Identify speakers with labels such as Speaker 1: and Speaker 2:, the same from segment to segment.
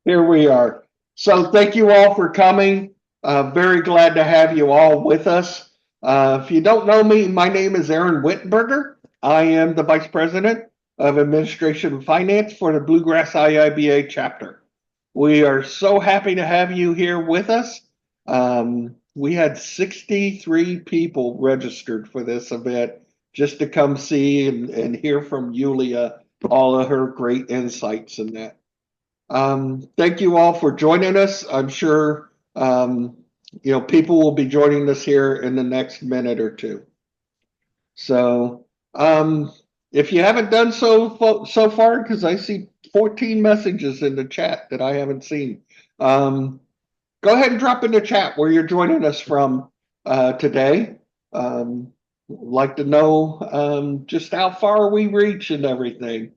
Speaker 1: Here we are. So thank you all for coming. Very glad to have you all with us. If you don't know me, my name is Aaron Wittenberger. I am the Vice President of Administration and Finance for the Bluegrass IIBA chapter. We are so happy to have you here with us. We had 63 people registered for this event just to come see and hear from Yulia all of her great insights in that. Thank you all for joining us. I'm sure people will be joining us here in the next minute or two. So if you haven't done so far, because I see 14 messages in the chat that I haven't seen, go ahead and drop in the chat where you're joining us from today. Like to know just how far we reach and everything.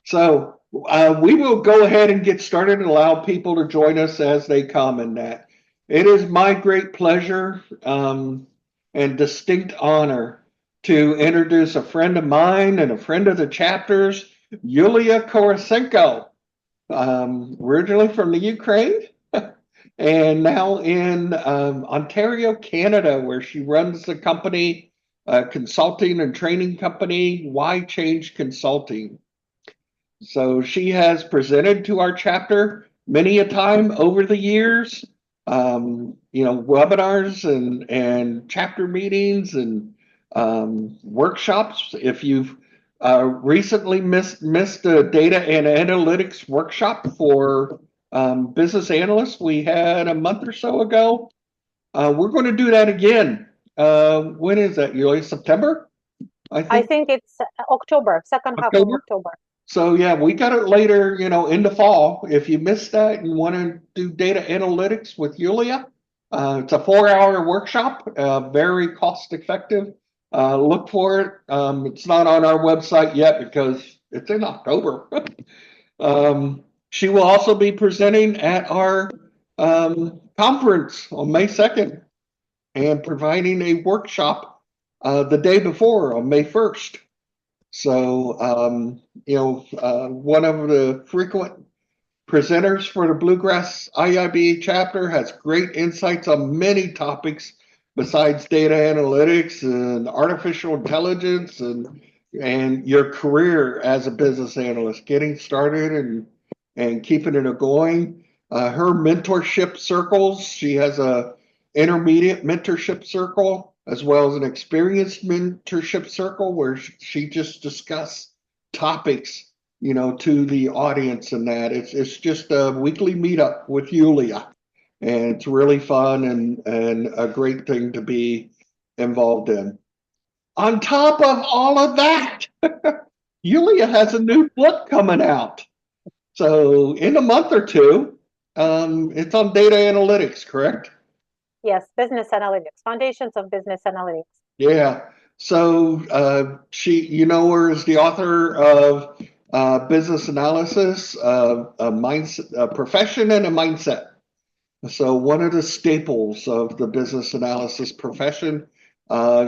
Speaker 1: So we will go ahead and get started and allow people to join us as they come in that. It is my great pleasure and distinct honor to introduce a friend of mine and a friend of the chapters, Yulia Kosarenko, originally from the Ukraine and now in Ontario, Canada, where she runs the company, consulting and training company, Why Change Consulting. So she has presented to our chapter many a time over the years, webinars and chapter meetings and workshops. If you've recently missed a data and analytics workshop for business analysts we had a month or so ago, we're going to do that again. When is that, Yulia? September?
Speaker 2: I think it's October, second half of
Speaker 1: October?
Speaker 2: October.
Speaker 1: So yeah, we got it later, in the fall. If you missed that and want to do data analytics with Yulia, it's a 4-hour workshop, very cost effective. Look for it. It's not on our website yet because it's in October. She will also be presenting at our conference on May 2nd and providing a workshop the day before on May 1st. So, one of the frequent presenters for the Bluegrass IIBA chapter has great insights on many topics besides data analytics and artificial intelligence and your career as a business analyst, getting started and keeping it going. Her mentorship circles, she has a intermediate mentorship circle as well as an experienced mentorship circle where she just discuss topics, to the audience and that. It's just a weekly meetup with Yulia, and it's really fun and a great thing to be involved in. On top of all of that, Yulia has a new book coming out. So in a month or two, it's on data analytics, correct?
Speaker 2: Yes, business analytics, foundations of business analytics.
Speaker 1: Yeah. So you know her as the author of Business Analysis, a mindset, a profession, and a mindset. So one of the staples of the business analysis profession.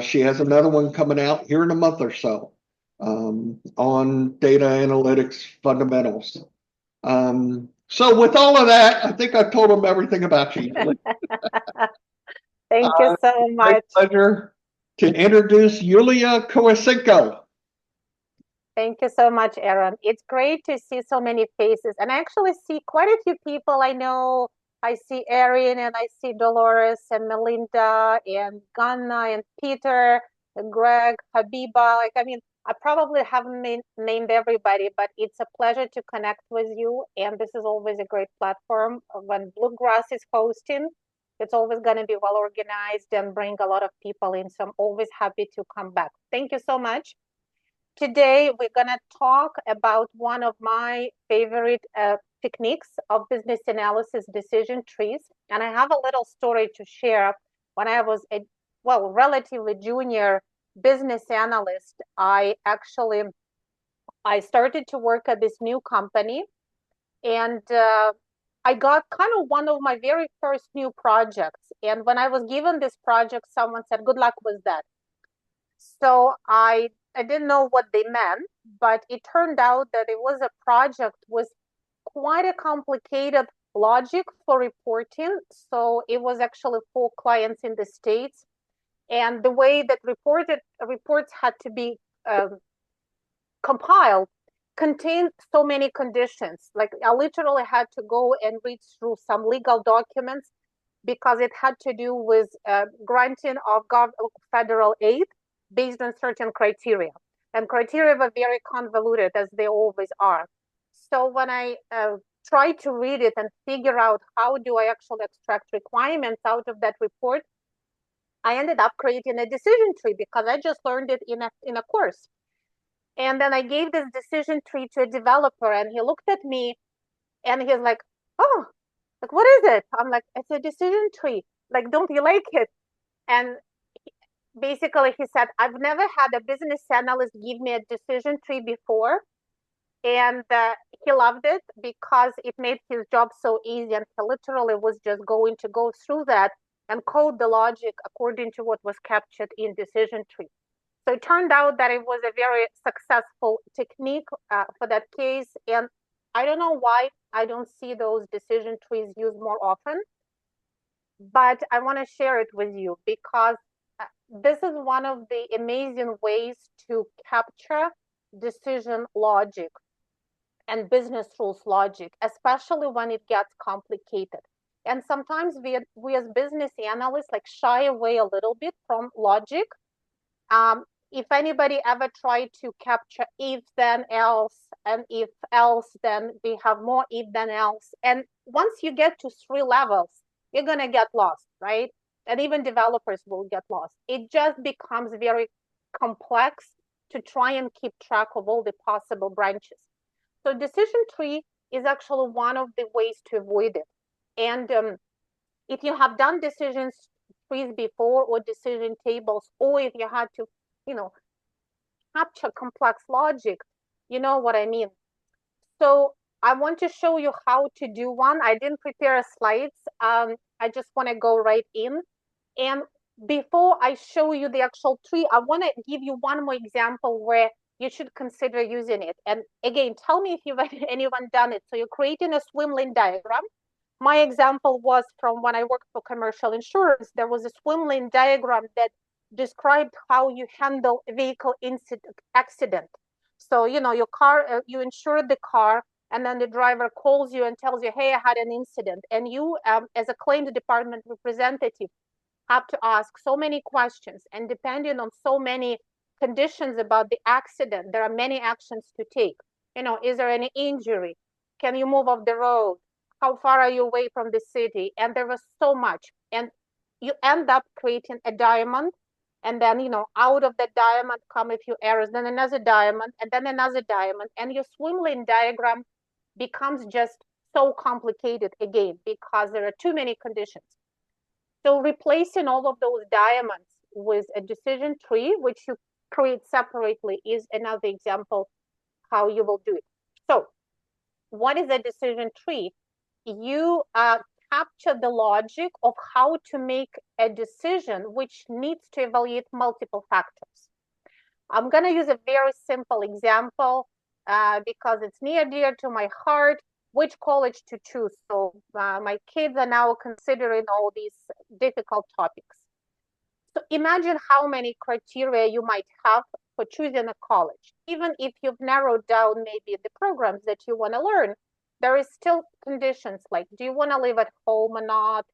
Speaker 1: She has another one coming out here in a month or so on data analytics fundamentals. So with all of that, I think I've told them everything about you.
Speaker 2: Thank you so
Speaker 1: Great
Speaker 2: much.
Speaker 1: pleasure to introduce Yulia Kosarenko.
Speaker 2: Thank you so much, Aaron. It's great to see so many faces, and I actually see quite a few people I know. I see Erin, and I see Dolores, and Melinda, and Ganna, and Peter, and Greg, Habiba. I probably haven't named everybody, but it's a pleasure to connect with you. And this is always a great platform. When Bluegrass is hosting, it's always going to be well organized and bring a lot of people in. So I'm always happy to come back. Thank you so much. Today, we're going to talk about one of my favorite techniques of business analysis, decision trees. And I have a little story to share. When I was a relatively junior business analyst, I started to work at this new company, and I got kind of one of my very first new projects. And when I was given this project, someone said, "Good luck with that." So I didn't know what they meant, but it turned out that it was a project with quite a complicated logic for reporting. So it was actually for clients in the States. And the way that reports had to be compiled contained so many conditions. Like I literally had to go and read through some legal documents because it had to do with granting of federal aid based on certain criteria. And criteria were very convoluted, as they always are. So when I tried to read it and figure out how do I actually extract requirements out of that report, I ended up creating a decision tree because I just learned it in a course. And then I gave this decision tree to a developer, and he looked at me and he's like, "Oh, like what is it?" I'm like, "It's a decision tree. Like, don't you like it?" And basically he said, "I've never had a business analyst give me a decision tree before." And he loved it because it made his job so easy. And he literally was just going to go through that and code the logic according to what was captured in decision tree. So it turned out that it was a very successful technique for that case. And I don't know why I don't see those decision trees used more often, but I want to share it with you because this is one of the amazing ways to capture decision logic and business rules logic, especially when it gets complicated. And sometimes we as business analysts like shy away a little bit from logic. If anybody ever tried to capture if then else, and if else then we have more if then else, and once you get to 3 levels, you're going to get lost, right? And even developers will get lost. It just becomes very complex to try and keep track of all the possible branches. So decision tree is actually one of the ways to avoid it. And if you have done decision trees before or decision tables, or if you had to, capture complex logic, you know what I mean. So I want to show you how to do one. I didn't prepare slides. I just want to go right in. And before I show you the actual tree, I want to give you one more example where you should consider using it. And again, tell me if you've anyone done it. So you're creating a swim lane diagram. My example was from when I worked for commercial insurance. There was a swim lane diagram that described how you handle a vehicle accident. So, your car, you insured the car, and then the driver calls you and tells you, "Hey, I had an incident." And you, as a claims department representative, have to ask so many questions. And depending on so many conditions about the accident, there are many actions to take. Is there any injury? Can you move off the road? How far are you away from the city? And there was so much. And you end up creating a diamond. And then, out of that diamond come a few errors, then another diamond, and then another diamond. And your swim lane diagram becomes just so complicated again because there are too many conditions. So replacing all of those diamonds with a decision tree, which you create separately, is another example how you will do it. So what is a decision tree? You capture the logic of how to make a decision which needs to evaluate multiple factors. I'm going to use a very simple example because it's near dear to my heart. Which college to choose? So my kids are now considering all these difficult topics. So imagine how many criteria you might have for choosing a college. Even if you've narrowed down maybe the programs that you want to learn, there is still conditions like, do you want to live at home or not?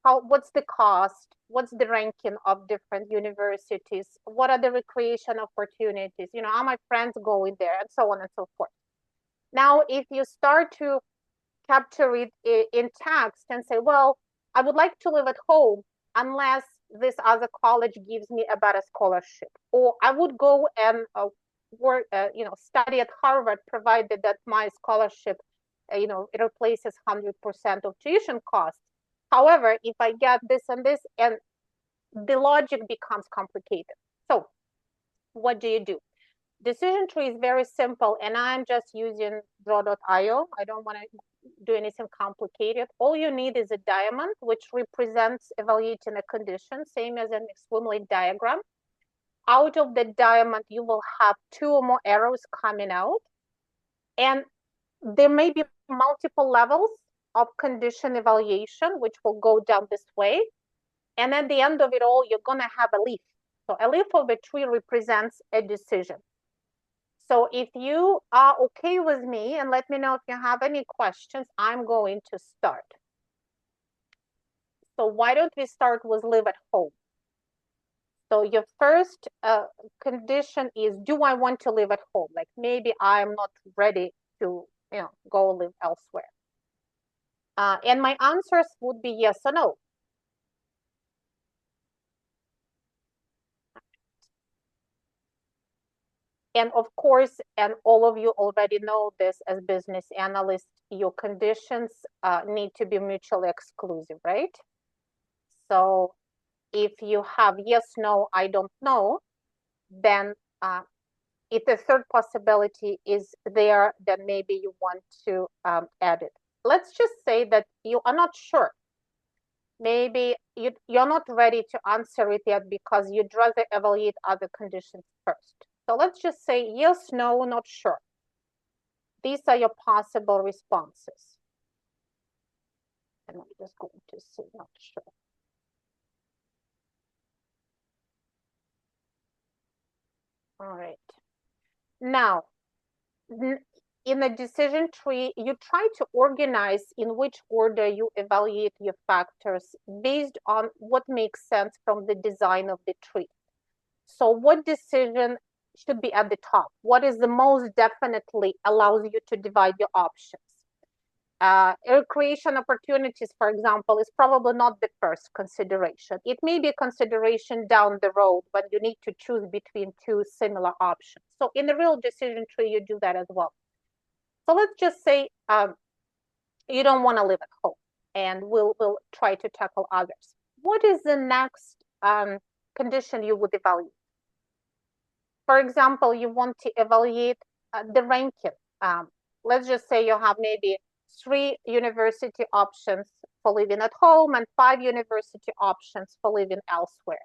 Speaker 2: What's the cost? What's the ranking of different universities? What are the recreation opportunities? Are my friends going there? And so on and so forth. Now, if you start to capture it in text and say, well, I would like to live at home unless this other college gives me a better scholarship, or I would go and work, study at Harvard, provided that my scholarship, it replaces 100% of tuition costs. However, if I get this and this, and the logic becomes complicated. So what do? Decision tree is very simple, and I'm just using draw.io. I don't want to do anything complicated. All you need is a diamond, which represents evaluating a condition, same as an swim lane diagram. Out of the diamond, you will have 2 or more arrows coming out. And there may be multiple levels of condition evaluation, which will go down this way. And at the end of it all, you're going to have a leaf. So a leaf of a tree represents a decision. So if you are okay with me, and let me know if you have any questions, I'm going to start. So why don't we start with live at home? So your first condition is, do I want to live at home? Like maybe I'm not ready to, go live elsewhere. And my answers would be yes or no. And of course, and all of you already know this as business analysts, your conditions need to be mutually exclusive, right? So if you have yes, no, I don't know, then if the third possibility is there, then maybe you want to add it. Let's just say that you are not sure. Maybe you're not ready to answer it yet because you'd rather evaluate other conditions first. So let's just say yes, no, not sure. These are your possible responses. And I'm just going to say not sure. All right. Now, in the decision tree, you try to organize in which order you evaluate your factors based on what makes sense from the design of the tree. So what decision should be at the top? What is the most definitely allows you to divide your options? Recreation opportunities, for example, is probably not the first consideration. It may be a consideration down the road when you need to choose between two similar options. So in the real decision tree, you do that as well. So let's just say you don't want to live at home, and we'll try to tackle others. What is the next condition you would evaluate? For example, you want to evaluate the ranking. Let's just say you have maybe 3 university options for living at home and 5 university options for living elsewhere.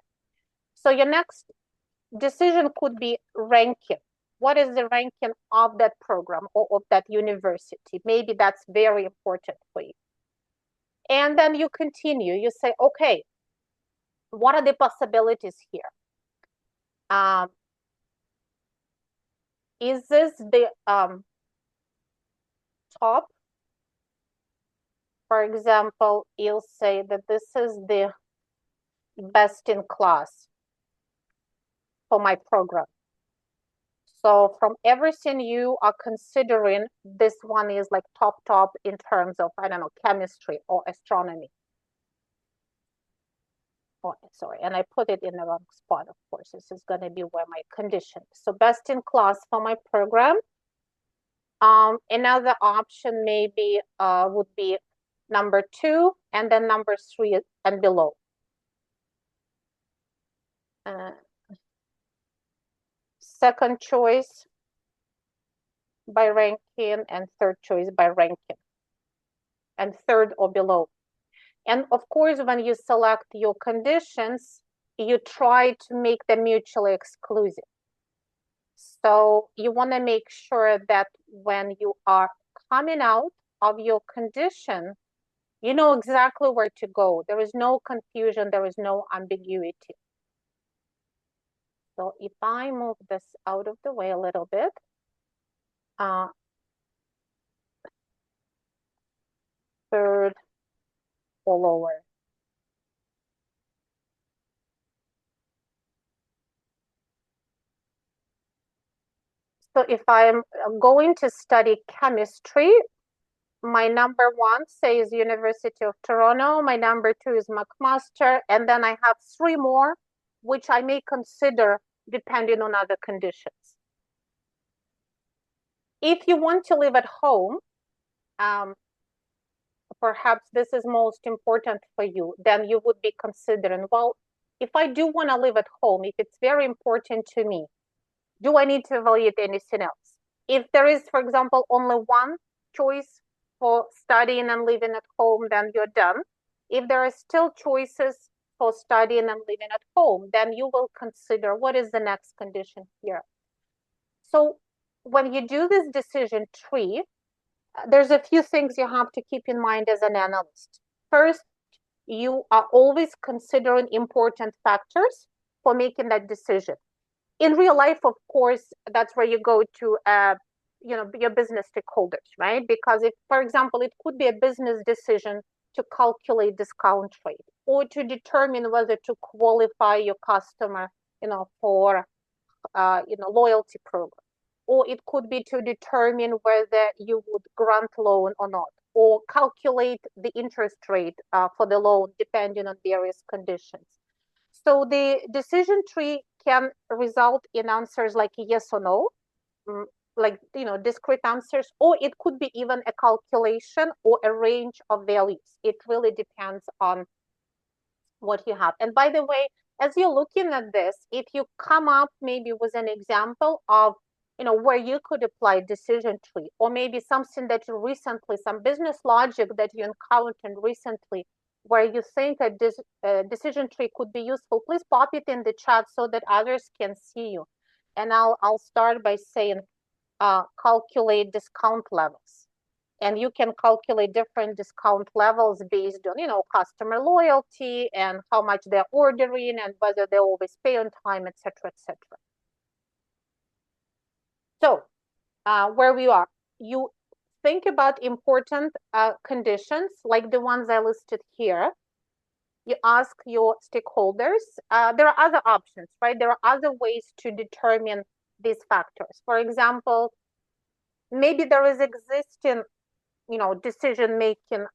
Speaker 2: So your next decision could be ranking. What is the ranking of that program or of that university? Maybe that's very important for you. And then you continue. You say, okay, what are the possibilities here? Is this the top? For example, you'll say that this is the best in class for my program. So from everything you are considering, this one is like top in terms of, I don't know, chemistry or astronomy. Oh, sorry, and I put it in the wrong spot, of course. This is going to be where my condition. So best in class for my program. Another option maybe would be number 2 and then number 3 and below. Second choice by ranking and third choice by ranking, and third or below. And of course, when you select your conditions, you try to make them mutually exclusive. So you want to make sure that when you are coming out of your condition, you know exactly where to go. There is no confusion, there is no ambiguity. So if I move this out of the way a little bit, third or lower. So if I'm going to study chemistry, my number 1 says University of Toronto, my number 2 is McMaster, and then I have 3 more, which I may consider depending on other conditions. If you want to live at home, perhaps this is most important for you, then you would be considering, well, if I do want to live at home, if it's very important to me, do I need to evaluate anything else? If there is, for example, only one choice for studying and living at home, then you're done. If there are still choices for studying and living at home, then you will consider what is the next condition here. So when you do this decision tree, there's a few things you have to keep in mind as an analyst. First, you are always considering important factors for making that decision. In real life, of course, that's where you go to, your business stakeholders, right? Because if, for example, it could be a business decision to calculate discount rate or to determine whether to qualify your customer, for, loyalty program, or it could be to determine whether you would grant loan or not, or calculate the interest rate for the loan depending on various conditions. So the decision tree can result in answers like yes or no, like, discrete answers, or it could be even a calculation or a range of values. It really depends on what you have. And by the way, as you're looking at this, if you come up maybe with an example of, where you could apply decision tree, or maybe something that you recently, some business logic that you encountered recently, where you think a decision tree could be useful, please pop it in the chat so that others can see you. And I'll start by saying, calculate discount levels. And you can calculate different discount levels based on, customer loyalty and how much they're ordering and whether they always pay on time, etc., etc. So where we are, you think about important conditions like the ones I listed here. You ask your stakeholders. There are other options, right? There are other ways to determine these factors. For example, maybe there is existing, decision-making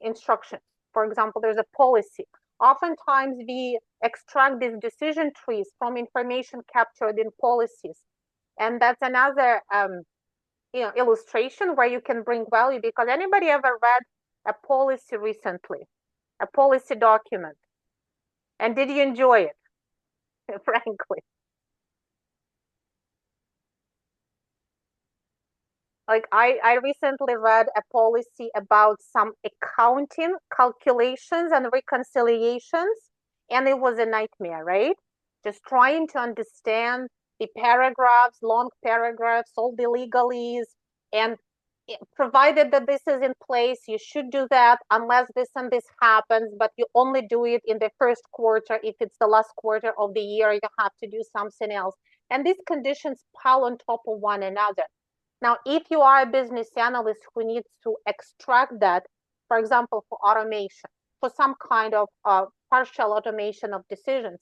Speaker 2: instructions. For example, there's a policy. Oftentimes we extract these decision trees from information captured in policies. And that's another illustration where you can bring value, because anybody ever read a policy recently, a policy document? And did you enjoy it, frankly? Like I recently read a policy about some accounting calculations and reconciliations, and it was a nightmare, right? Just trying to understand the paragraphs, long paragraphs, all the legalese, and provided that this is in place, you should do that unless this and this happens, but you only do it in the first quarter. If it's the last quarter of the year, you have to do something else. And these conditions pile on top of one another. Now, if you are a business analyst who needs to extract that, for example, for automation, for some kind of partial automation of decisions,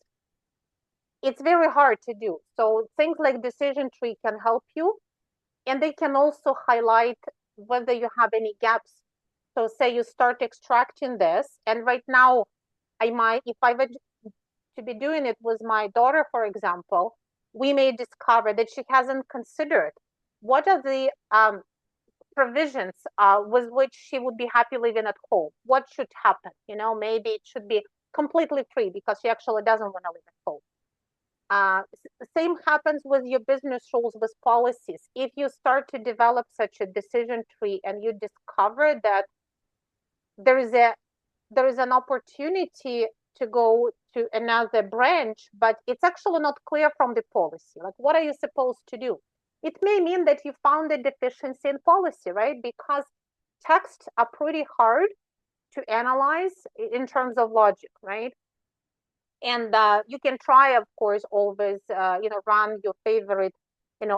Speaker 2: it's very hard to do. So things like decision tree can help you, and they can also highlight whether you have any gaps. So say you start extracting this, and right now, if I were to be doing it with my daughter, for example, we may discover that she hasn't considered what are the provisions with which she would be happy living at home. What should happen? Maybe it should be completely free because she actually doesn't want to live at home. Same happens with your business rules, with policies. If you start to develop such a decision tree and you discover that there is an opportunity to go to another branch, but it's actually not clear from the policy, like what are you supposed to do? It may mean that you found a deficiency in policy, right? Because texts are pretty hard to analyze in terms of logic, right? And you can try, of course, always, run your favorite,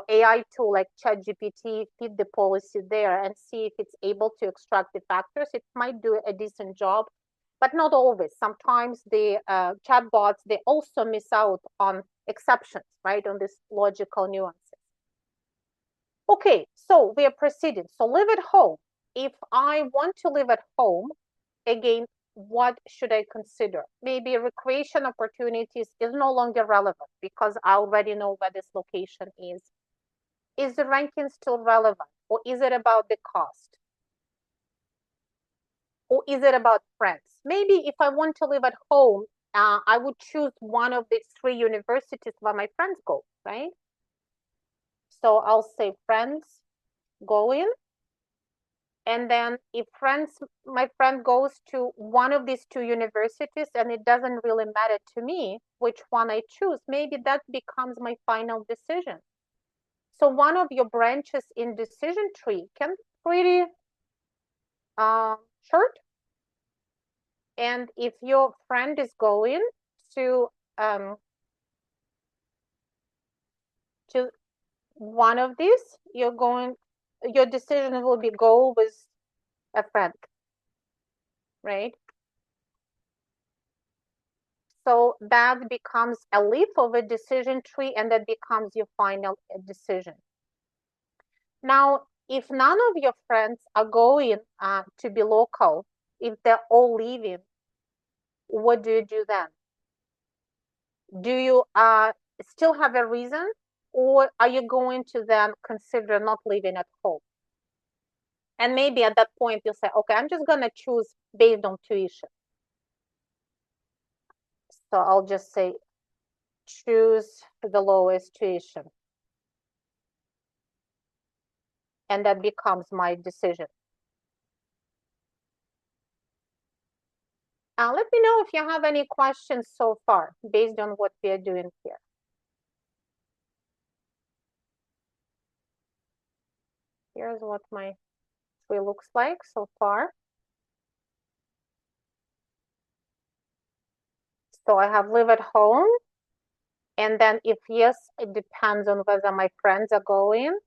Speaker 2: AI tool like ChatGPT, feed the policy there and see if it's able to extract the factors. It might do a decent job, but not always. Sometimes the chatbots, they also miss out on exceptions, right? On these logical nuances. Okay, so we are proceeding. So live at home. If I want to live at home, again, what should I consider? Maybe recreation opportunities is no longer relevant because I already know where this location is. Is the ranking still relevant, or is it about the cost? Or is it about friends? Maybe if I want to live at home, I would choose one of these 3 universities where my friends go, right? So I'll say friends going. And then if my friend goes to one of these 2 universities and it doesn't really matter to me which one I choose, maybe that becomes my final decision. So one of your branches in decision tree can pretty short. And if your friend is going to one of these, your decision will be go with a friend, right? So that becomes a leaf of a decision tree, and that becomes your final decision. Now, if none of your friends are going to be local, if they're all leaving, what do you do then? Do you still have a reason, or are you going to then consider not living at home? And maybe at that point you'll say, okay, I'm just gonna choose based on tuition. So I'll just say choose the lowest tuition. And that becomes my decision. Let me know if you have any questions so far based on what we are doing here. Here's what my tree looks like so far. So I have live at home. And then if yes, it depends on whether my friends are going.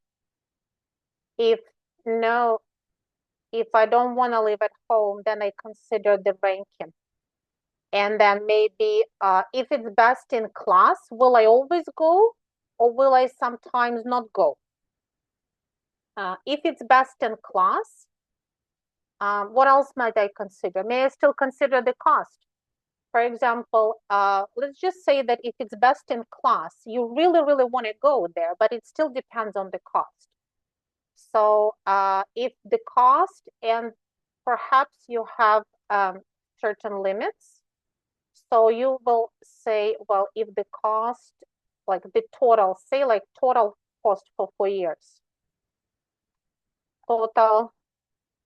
Speaker 2: If no, if I don't want to live at home, then I consider the ranking. And then maybe if it's best in class, will I always go or will I sometimes not go? If it's best in class, what else might I consider? May I still consider the cost? For example, let's just say that if it's best in class, you really, really want to go there, but it still depends on the cost. So if the cost and perhaps you have certain limits, so you will say, well, if the cost, like the total, say like total cost for 4 years, total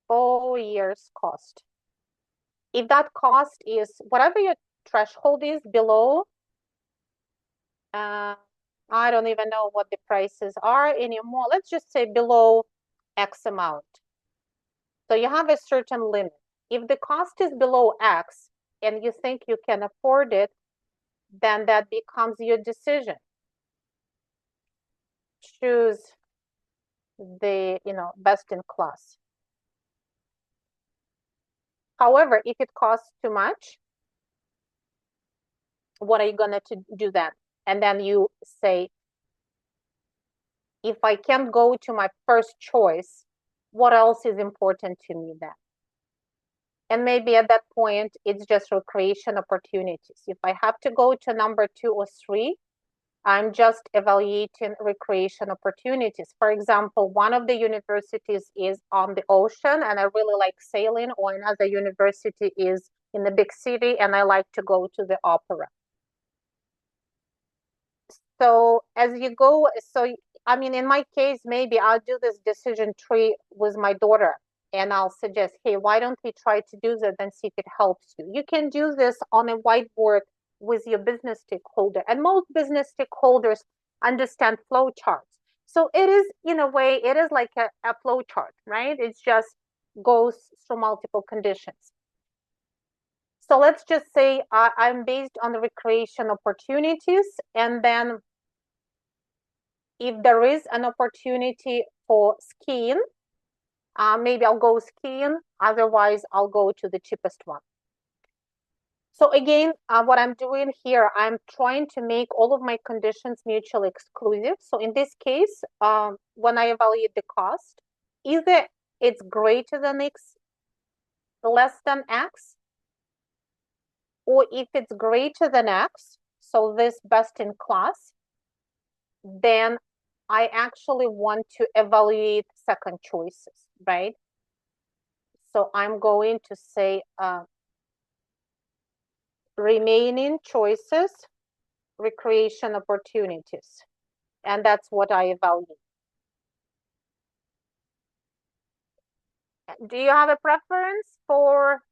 Speaker 2: 4 years cost. If that cost is whatever your threshold is below, I don't even know what the prices are anymore. Let's just say below X amount. So you have a certain limit. If the cost is below X and you think you can afford it, then that becomes your decision. Choose the, best in class. However, if it costs too much, what are you going to do then? And then you say, if I can't go to my first choice, what else is important to me then? And maybe at that point, it's just recreation opportunities. If I have to go to number 2 or 3, I'm just evaluating recreation opportunities. For example, one of the universities is on the ocean and I really like sailing, or another university is in the big city and I like to go to the opera. So as you go, I mean, in my case, maybe I'll do this decision tree with my daughter and I'll suggest, hey, why don't we try to do that and see if it helps you? You can do this on a whiteboard with your business stakeholder. And most business stakeholders understand flow charts. So it is, in a way, it is like a flow chart, right? It just goes through multiple conditions. So let's just say I'm based on the recreation opportunities, and then if there is an opportunity for skiing, maybe I'll go skiing. Otherwise, I'll go to the cheapest one. So again, what I'm doing here, I'm trying to make all of my conditions mutually exclusive. So in this case, when I evaluate the cost, either it's greater than X, less than X, or if it's greater than X, so this best in class, then I actually want to evaluate second choices, right? So I'm going to say remaining choices, recreation opportunities. And that's what I evaluate. Do you have a preference for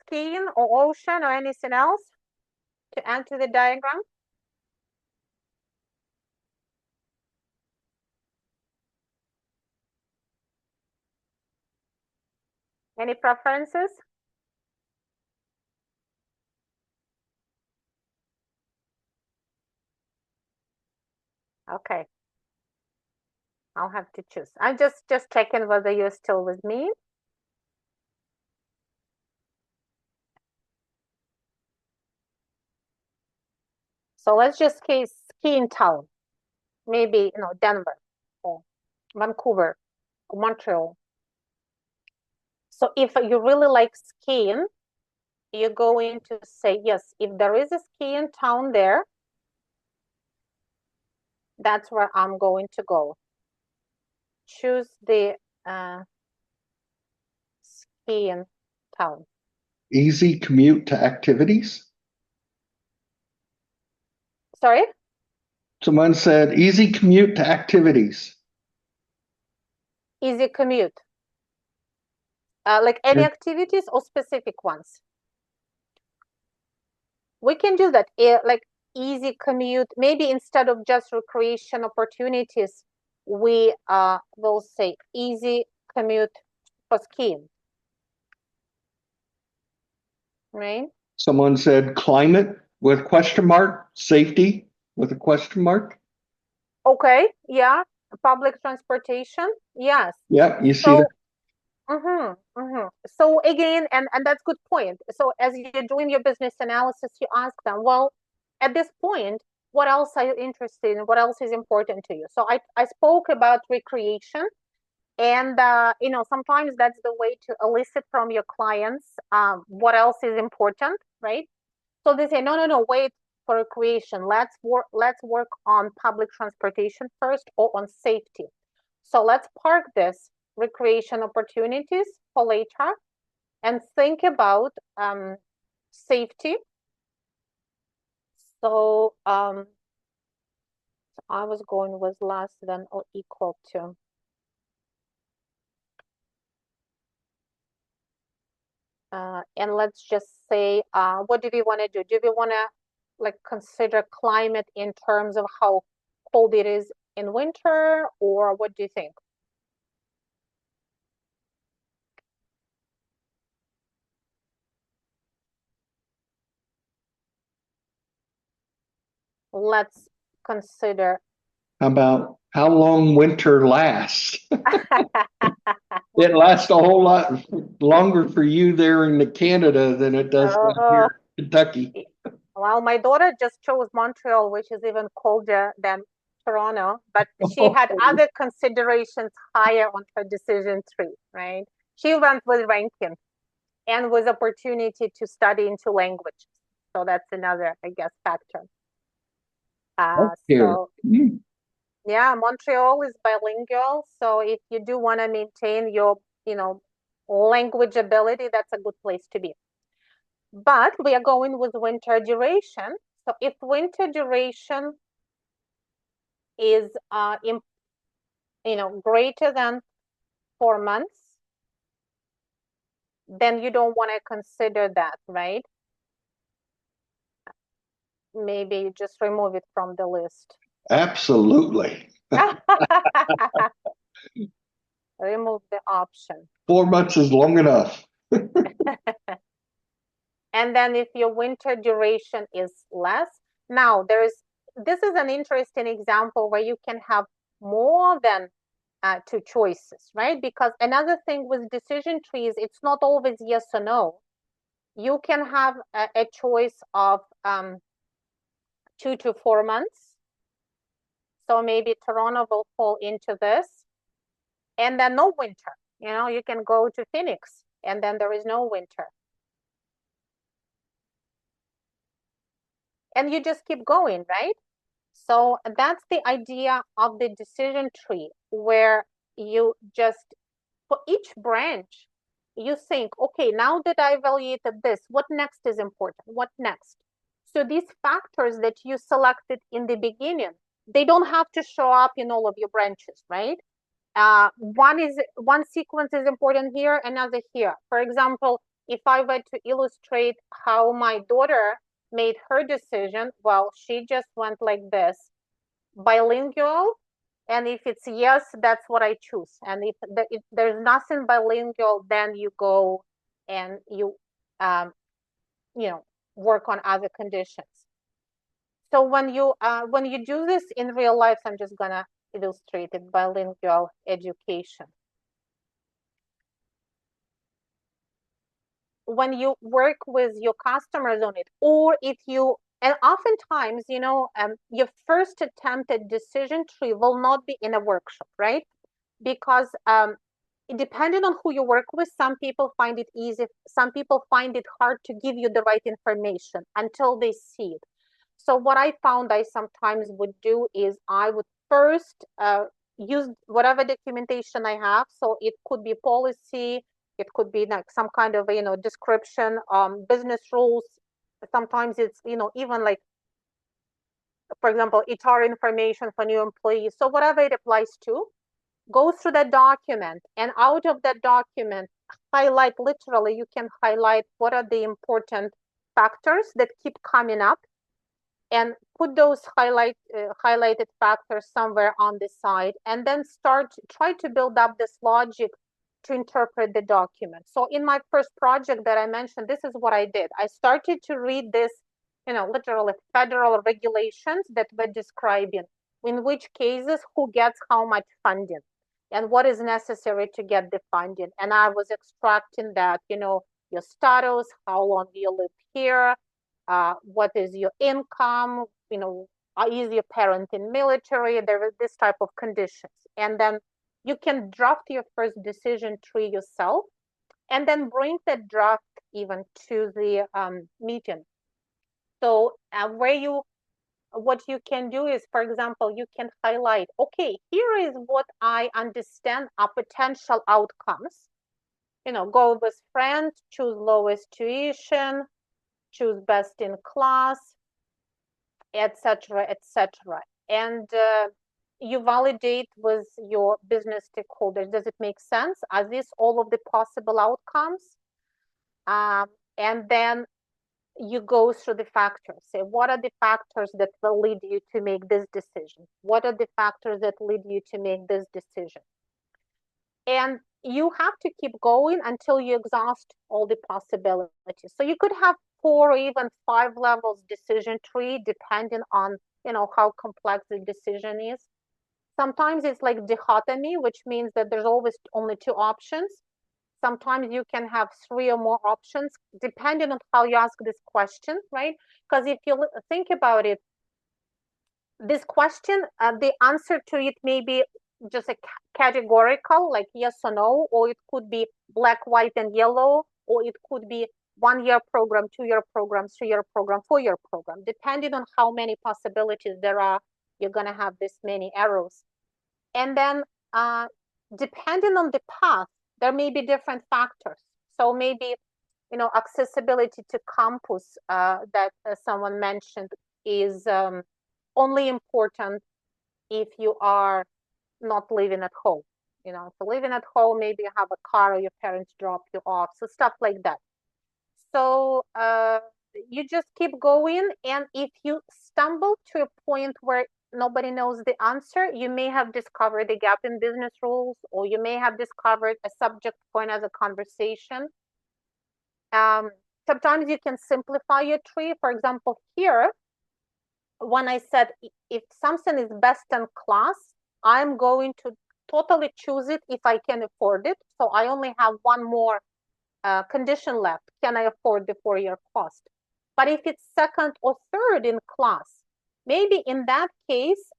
Speaker 2: skiing or ocean or anything else to add to the diagram? Any preferences? Okay, I'll have to choose. I'm just checking whether you're still with me. So let's just ski in town. Maybe, Denver or Vancouver, or Montreal. So if you really like skiing, you're going to say, yes, if there is a skiing town there, that's where I'm going to go. Choose the skiing town.
Speaker 1: Easy commute to activities.
Speaker 2: Sorry?
Speaker 1: Someone said easy commute to activities.
Speaker 2: Easy commute. Like any activities or specific ones? We can do that. Like easy commute. Maybe instead of just recreation opportunities, we will say easy commute for skiing. Right?
Speaker 1: Someone said climate with question mark, safety with a question mark.
Speaker 2: Okay, yeah. Public transportation, yes.
Speaker 1: Yeah, you see that.
Speaker 2: So, So again, and that's good point. So as you're doing your business analysis, you ask them, well, at this point, what else are you interested in? What else is important to you? So I spoke about recreation, and sometimes that's the way to elicit from your clients what else is important, right? So they say, no, no, no, wait for recreation. Let's work on public transportation first or on safety. So let's park this recreation opportunities for later and think about safety. So I was going with less than or equal to. And let's just say, what do we want to do? Do we want to like consider climate in terms of how cold it is in winter, or what do you think? Let's consider.
Speaker 1: How about how long winter lasts? It lasts a whole lot longer for you there in the Canada than it does down
Speaker 2: Uh,
Speaker 1: here in Kentucky.
Speaker 2: well, my daughter just chose Montreal, which is even colder than Toronto, but she had other considerations higher on her decision tree, right? She went with ranking and with opportunity to study into languages. So that's another, I guess, factor.
Speaker 1: Here.
Speaker 2: So yeah, Montreal is bilingual. So if you do want to maintain your, language ability, that's a good place to be. But we are going with winter duration. So if winter duration is, greater than 4 months, then you don't want to consider that, right? Maybe you just remove it from the list.
Speaker 1: Absolutely.
Speaker 2: Remove the option.
Speaker 1: 4 months is long enough.
Speaker 2: And then if your winter duration is less, now this is an interesting example where you can have more than two choices, right? Because another thing with decision trees, it's not always yes or no. You can have a choice of 2 to 4 months. So maybe Toronto will fall into this, and then no winter. You can go to Phoenix, and then there is no winter. And you just keep going, right? So that's the idea of the decision tree, where you just, for each branch, you think, okay, now that I evaluated this, what next is important? What next? So these factors that you selected in the beginning, they don't have to show up in all of your branches, right? One sequence is important here, another here. For example, if I were to illustrate how my daughter made her decision, well, she just went like this: bilingual, And if it's yes, that's what I choose. And if there's nothing bilingual, then you go and um, you know, work on other conditions. So when you do this in real life, I'm just gonna illustrate it, bilingual education. When you work with your customers on it, or if you, and oftentimes, your first attempt at decision tree will not be in a workshop, right? Because depending on who you work with, some people find it easy, some people find it hard to give you the right information until they see it. So what I found I sometimes would do is I would first use whatever documentation I have. So it could be policy, it could be like some kind of description, business rules. Sometimes it's even like, for example, HR information for new employees. So whatever it applies to, go through that document, and out of that document, highlight, literally, you can highlight what are the important factors that keep coming up, and put those highlighted factors somewhere on the side, and then try to build up this logic to interpret the document. So in my first project that I mentioned, this is what I did. I started to read this, literally federal regulations that were describing in which cases who gets how much funding and what is necessary to get the funding. And I was extracting that, your status, how long do you live here, what is your income, is your parent in military, there is this type of conditions. And then you can draft your first decision tree yourself, and then bring that draft even to the meeting. So what you can do is, for example, you can highlight, okay, here is what I understand are potential outcomes. Go with friends, choose lowest tuition, choose best in class, etc., etc. And you validate with your business stakeholders. Does it make sense? Are these all of the possible outcomes? And then you go through the factors. Say, what are the factors that will lead you to make this decision? What are the factors that lead you to make this decision? And you have to keep going until you exhaust all the possibilities. So you could have 4 or even 5 levels decision tree, depending on how complex the decision is. Sometimes it's like dichotomy, which means that there's always only 2 options. Sometimes you can have 3 or more options, depending on how you ask this question, right? Because if you think about it, this question, the answer to it may be just a categorical, like yes or no, or it could be black, white, and yellow, or it could be 1-year program, 2-year program, 3-year program, 4-year program. Depending on how many possibilities there are, you're going to have this many arrows. And then depending on the path, there may be different factors. So maybe, accessibility to campus that someone mentioned is only important if you are not living at home. If you're living at home, maybe you have a car or your parents drop you off. So stuff like that. So you just keep going. And if you stumble to a point where nobody knows the answer, you may have discovered a gap in business rules, or you may have discovered a subject for another conversation. Sometimes you can simplify your tree. For example, here, when I said if something is best in class, I'm going to totally choose it if I can afford it. So I only have one more condition left. Can I afford the 4-year cost? But if it's second or third in class, maybe in that case,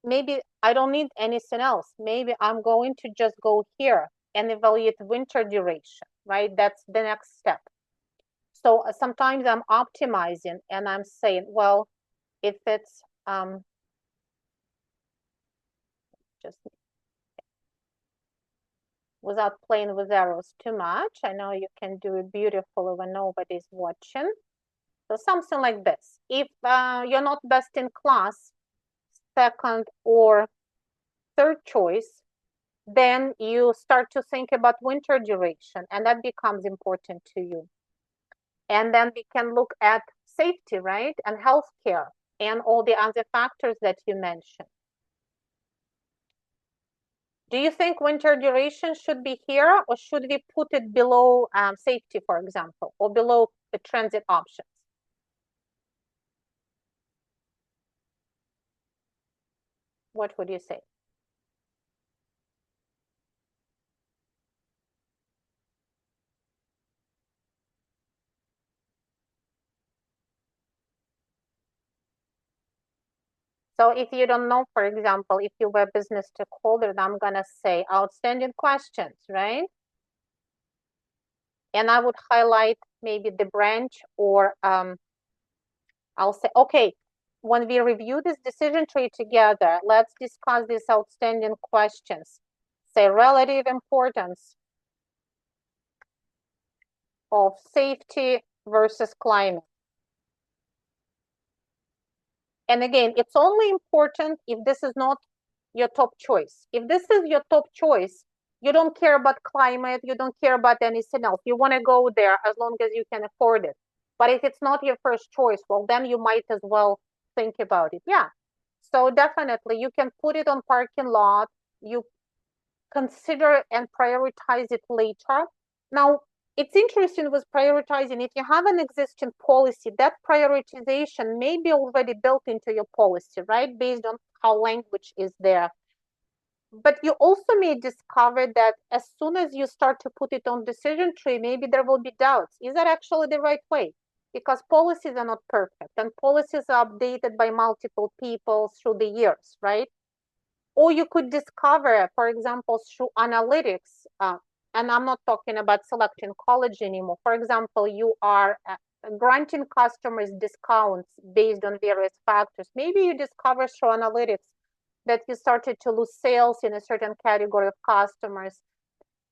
Speaker 2: maybe I don't need anything else. Maybe I'm going to just go here and evaluate winter duration, right? That's the next step. So sometimes I'm optimizing and I'm saying, well, if it's just without playing with arrows too much. I know you can do it beautifully when nobody's watching. So something like this. If you're not best in class, second or third choice, then you start to think about winter duration, and that becomes important to you. And then we can look at safety, right? And healthcare. and all the other factors that you mentioned. Do you think winter duration should be here, or should we put it below safety, for example, or below the transit options? What would you say? So if you don't know, for example, if you were a business stakeholder, I'm gonna say outstanding questions, right? And I would highlight maybe the branch, or I'll say, okay, when we review this decision tree together, let's discuss these outstanding questions. Say relative importance of safety versus climate. And again, it's only important if this is not your top choice. If this is your top choice, you don't care about climate, you don't care about anything else. You want to go there as long as you can afford it. But if it's not your first choice, well, then you might as well think about it. Yeah. So definitely you can put it on parking lot. You consider and prioritize it later. Now, it's interesting with prioritizing. If you have an existing policy, that prioritization may be already built into your policy, right? Based on how language is there. But you also may discover that as soon as you start to put it on decision tree, maybe there will be doubts. Is that actually the right way? Because policies are not perfect, and policies are updated by multiple people through the years, right? Or you could discover, for example, through analytics, and I'm not talking about selecting college anymore. For example, you are granting customers discounts based on various factors. Maybe you discover through analytics that you started to lose sales in a certain category of customers.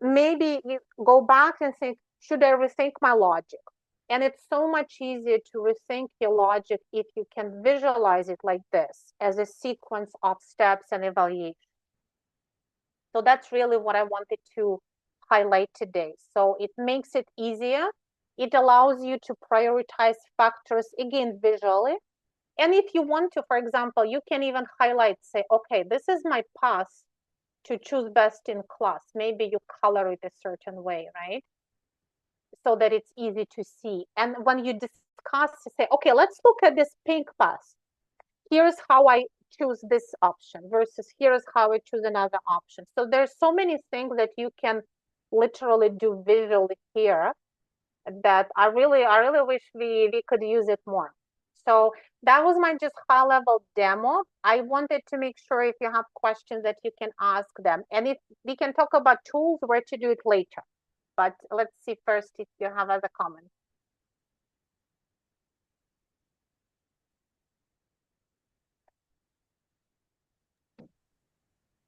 Speaker 2: Maybe you go back and think, should I rethink my logic? And it's so much easier to rethink your logic if you can visualize it like this, as a sequence of steps and evaluation. So that's really what I wanted to highlight today. So it makes it easier. It allows you to prioritize factors, again, visually. And if you want to, for example, you can even highlight, say, okay, this is my path to choose best in class. Maybe you color it a certain way, right? So that it's easy to see. And when you discuss, say, okay, let's look at this pink path. Here's how I choose this option versus here's how I choose another option. So there's so many things that you can literally do visually here that I really wish we could use it more. So that was my just high level demo. I wanted to make sure if you have questions that you can ask them. And if we can talk about tools, where to do it later. But let's see first if you have other comments.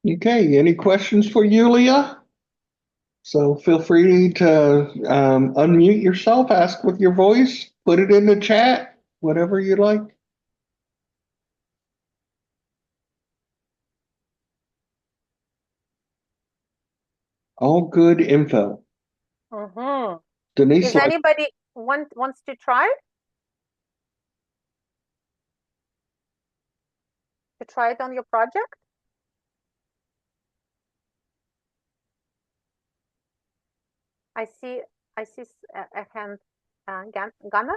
Speaker 1: Okay, any questions for Yulia? So feel free to unmute yourself, ask with your voice, put it in the chat, whatever you like. All good info.
Speaker 2: Mm-hmm.
Speaker 1: Denise,
Speaker 2: Is anybody wants to try? To try it on your project? I see a hand. Ghana?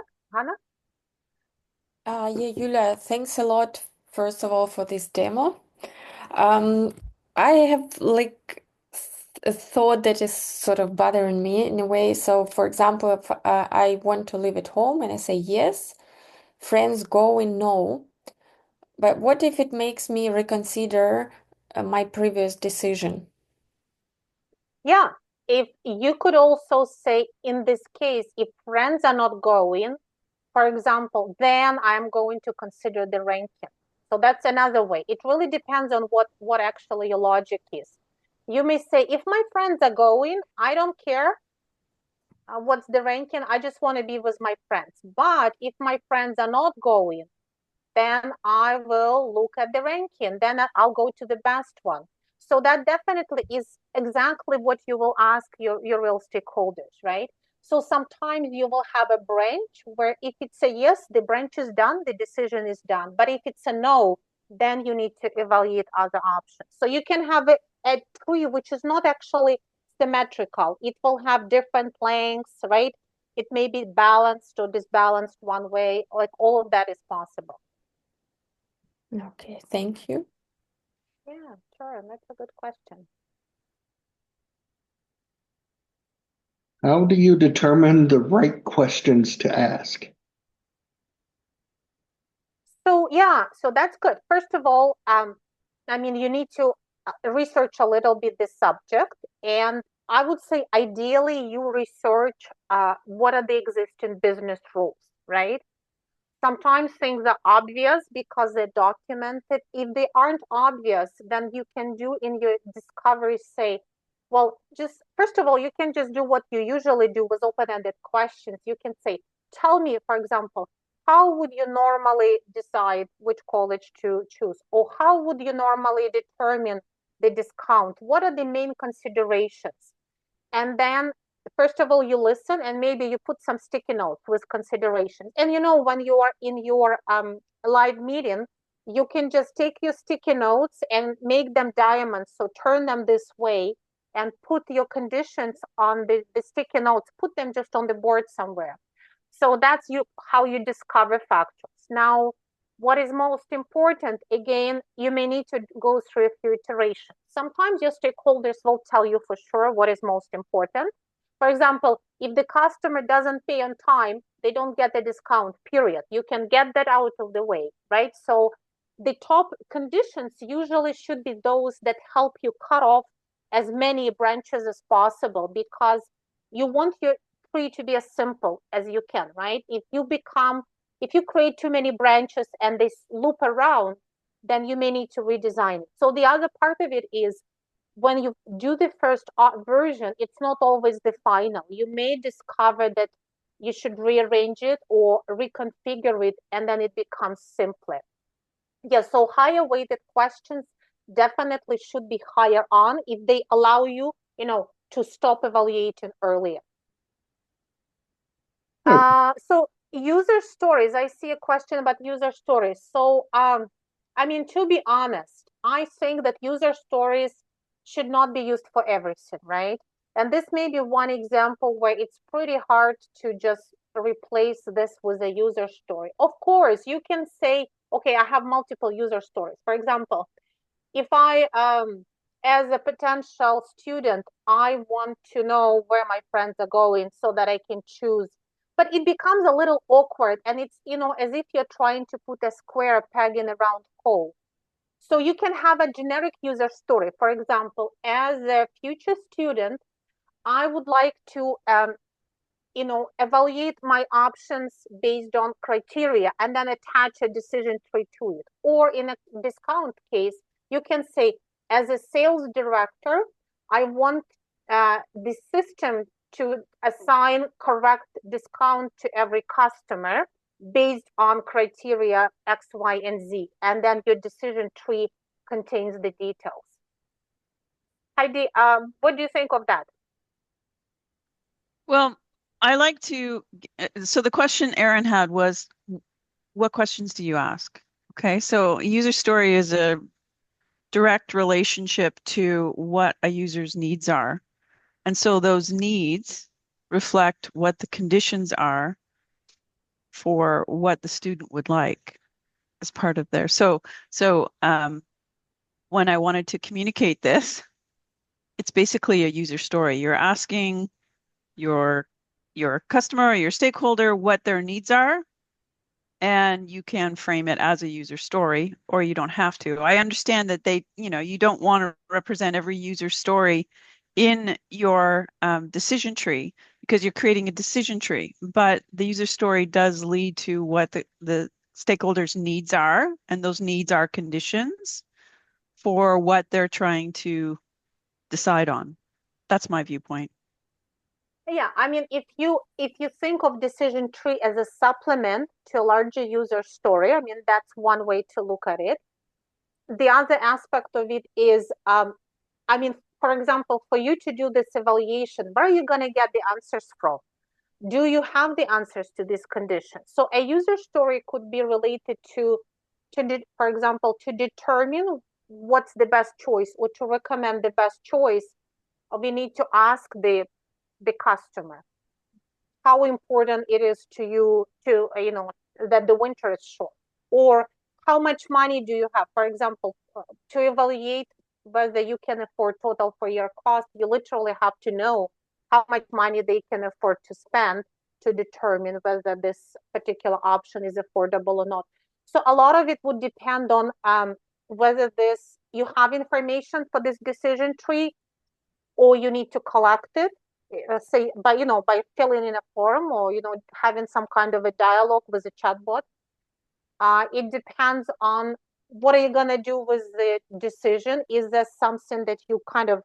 Speaker 3: Yeah, Yulia, thanks a lot, first of all, for this demo. I have like a thought that is sort of bothering me in a way. So, for example, if I want to live at home and I say yes, friends go and no. But what if it makes me reconsider my previous decision?
Speaker 2: Yeah. If you could also say, in this case, if friends are not going, for example, then I'm going to consider the ranking. So that's another way. It really depends on what actually your logic is. You may say, if my friends are going, I don't care what's the ranking. I just want to be with my friends. But if my friends are not going, then I will look at the ranking. Then I'll go to the best one. So that definitely is exactly what you will ask your real stakeholders, right? So sometimes you will have a branch where if it's a yes, the branch is done, the decision is done. But if it's a no, then you need to evaluate other options. So you can have a tree which is not actually symmetrical. It will have different lengths, right? It may be balanced or disbalanced one way, like all of that is possible.
Speaker 3: Okay, thank you.
Speaker 2: Yeah, sure. That's a good question.
Speaker 1: How do you determine the right questions to ask?
Speaker 2: So yeah, so that's good. First of all, I mean, you need to research a little bit this subject, and I would say ideally you research what are the existing business rules, right? Sometimes things are obvious because they're documented. If they aren't obvious, then you can do in your discovery, say, well, just first of all, you can just do what you usually do with open-ended questions. You can say, tell me, for example, how would you normally decide which college to choose? Or how would you normally determine the discount? What are the main considerations? And then first of all you listen and maybe you put some sticky notes with considerations. And you know, when you are in your live meeting, you can just take your sticky notes and make them diamonds, so turn them this way and put your conditions on the sticky notes, put them just on the board somewhere. So that's how you discover factors. Now, what is most important, again, you may need to go through a few iterations. Sometimes your stakeholders will tell you for sure what is most important. For example, if the customer doesn't pay on time, they don't get the discount, period. You can get that out of the way, right? So the top conditions usually should be those that help you cut off as many branches as possible, because you want your tree to be as simple as you can, right? If you create too many branches and they loop around, then you may need to redesign it. So the other part of it is when you do the first version, it's not always the final. You may discover that you should rearrange it or reconfigure it, and then it becomes simpler. Yeah, so higher weighted questions definitely should be higher on if they allow you, to stop evaluating earlier. So user stories, I see a question about user stories. So, I mean, to be honest, I think that user stories should not be used for everything, right? And this may be one example where it's pretty hard to just replace this with a user story. Of course, you can say, okay, I have multiple user stories. For example, if I, as a potential student, I want to know where my friends are going so that I can choose. But it becomes a little awkward, and it's, as if you're trying to put a square peg in a round hole. So you can have a generic user story. For example, as a future student, I would like to, evaluate my options based on criteria and then attach a decision tree to it. Or in a discount case, you can say, as a sales director, I want the system to assign correct discount to every customer based on criteria X, Y, and Z. And then your decision tree contains the details. Heidi, what do you think of that?
Speaker 4: Well, I like to, so the question Aaron had was, what questions do you ask? Okay, so a user story is a direct relationship to what a user's needs are. And so those needs reflect what the conditions are for what the student would like as part of their. So when I wanted to communicate this, it's basically a user story. You're asking your customer or your stakeholder what their needs are, and you can frame it as a user story, or you don't have to. I understand that you don't want to represent every user story in your decision tree because you're creating a decision tree, but the user story does lead to what the stakeholders' needs are, and those needs are conditions for what they're trying to decide on. That's my viewpoint.
Speaker 2: Yeah, I mean, if you think of decision tree as a supplement to a larger user story, I mean, that's one way to look at it. The other aspect of it is, I mean, for example, for you to do this evaluation, where are you going to get the answers from? do you have the answers to these conditions? So a user story could be related to for example, to determine what's the best choice or to recommend the best choice. We need to ask the customer how important it is to you to, that the winter is short, or how much money do you have? For example, to evaluate whether you can afford total for your cost, you literally have to know how much money they can afford to spend to determine whether this particular option is affordable or not. So a lot of it would depend on whether you have information for this decision tree, or you need to collect it, say by filling in a form, or having some kind of a dialogue with a chatbot. It depends on what are you going to do with the decision. Is there something that you kind of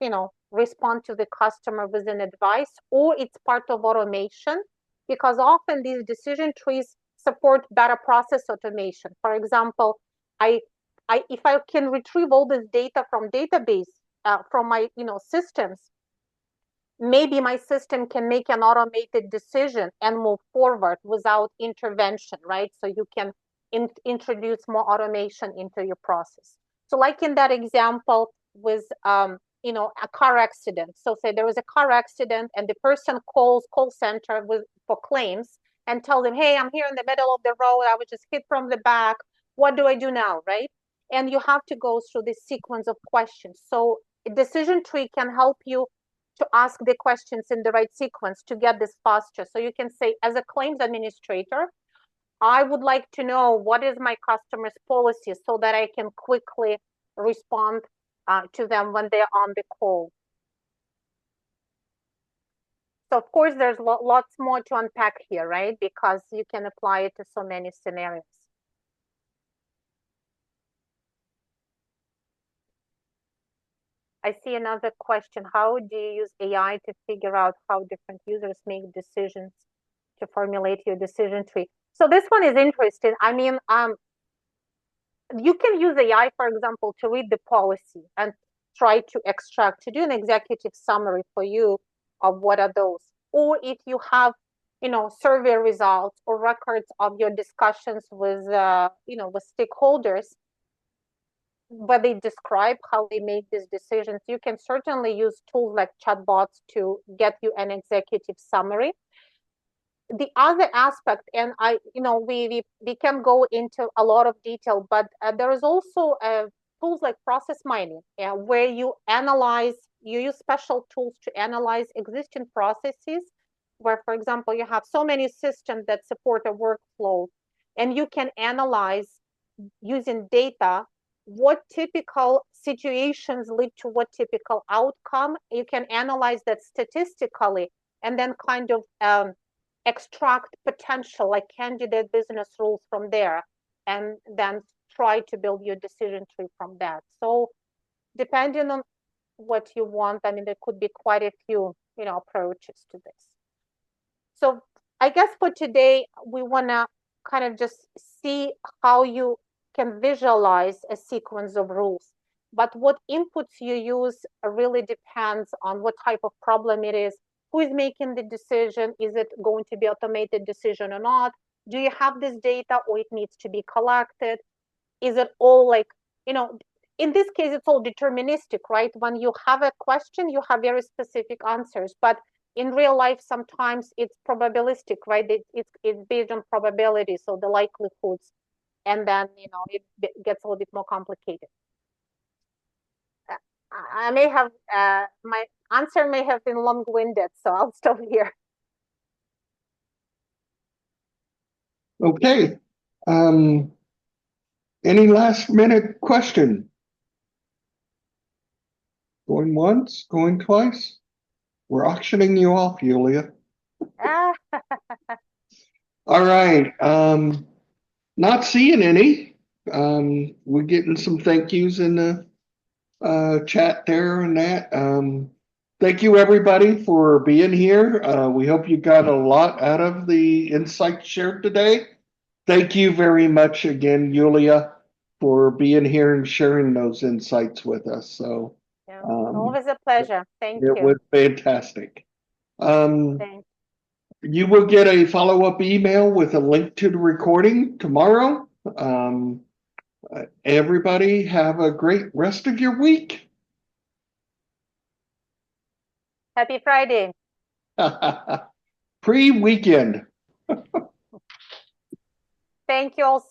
Speaker 2: respond to the customer with an advice, or it's part of automation? Because often these decision trees support better process automation. For example, if I can retrieve all this data from database, from my systems, maybe my system can make an automated decision and move forward without intervention, right? So you can introduce more automation into your process. So like in that example with a car accident. So say there was a car accident and the person calls call center for claims and tell them, hey, I'm here in the middle of the road, I was just hit from the back, what do I do now, right? And you have to go through this sequence of questions. So a decision tree can help you to ask the questions in the right sequence to get this faster. So you can say, as a claims administrator, I would like to know what is my customer's policy so that I can quickly respond to them when they're on the call. So of course, there's lots more to unpack here, right? Because you can apply it to so many scenarios. I see another question. How do you use AI to figure out how different users make decisions to formulate your decision tree? So this one is interesting. I mean, you can use AI, for example, to read the policy and try to extract, to do an executive summary for you of what are those. Or if you have, survey results or records of your discussions with, with stakeholders, where they describe how they make these decisions, you can certainly use tools like chatbots to get you an executive summary. The other aspect, and we can go into a lot of detail, but there is also tools like process mining, where you use special tools to analyze existing processes, where, for example, you have so many systems that support a workflow, and you can analyze using data what typical situations lead to what typical outcome. You can analyze that statistically and then kind of extract potential like candidate business rules from there, and then try to build your decision tree from that. So depending on what you want, I mean, there could be quite a few approaches to this. So I guess for today we want to kind of just see how you can visualize a sequence of rules, but what inputs you use really depends on what type of problem it is. Who is making the decision? Is it going to be automated decision or not? Do you have this data, or it needs to be collected? Is it all like, in this case, it's all deterministic, right? When you have a question, you have very specific answers, but in real life, sometimes it's probabilistic, right? It's based on probability, so the likelihoods, and then, it gets a little bit more complicated. I may have, my answer may have been long-winded, so I'll stop here.
Speaker 1: Okay. Any last minute question? Going once, going twice? We're auctioning you off, Yulia. All right. Not seeing any. We're getting some thank yous in the chat there and that. Thank you, everybody, for being here. We hope you got a lot out of the insights shared today. Thank you very much again, Yulia, for being here and sharing those insights with us. So,
Speaker 2: yeah, always a pleasure. Thank you.
Speaker 1: It was fantastic.
Speaker 2: Thanks.
Speaker 1: You will get a follow-up email with a link to the recording tomorrow. Everybody have a great rest of your week.
Speaker 2: Happy Friday.
Speaker 1: Pre-weekend.
Speaker 2: Thank you all so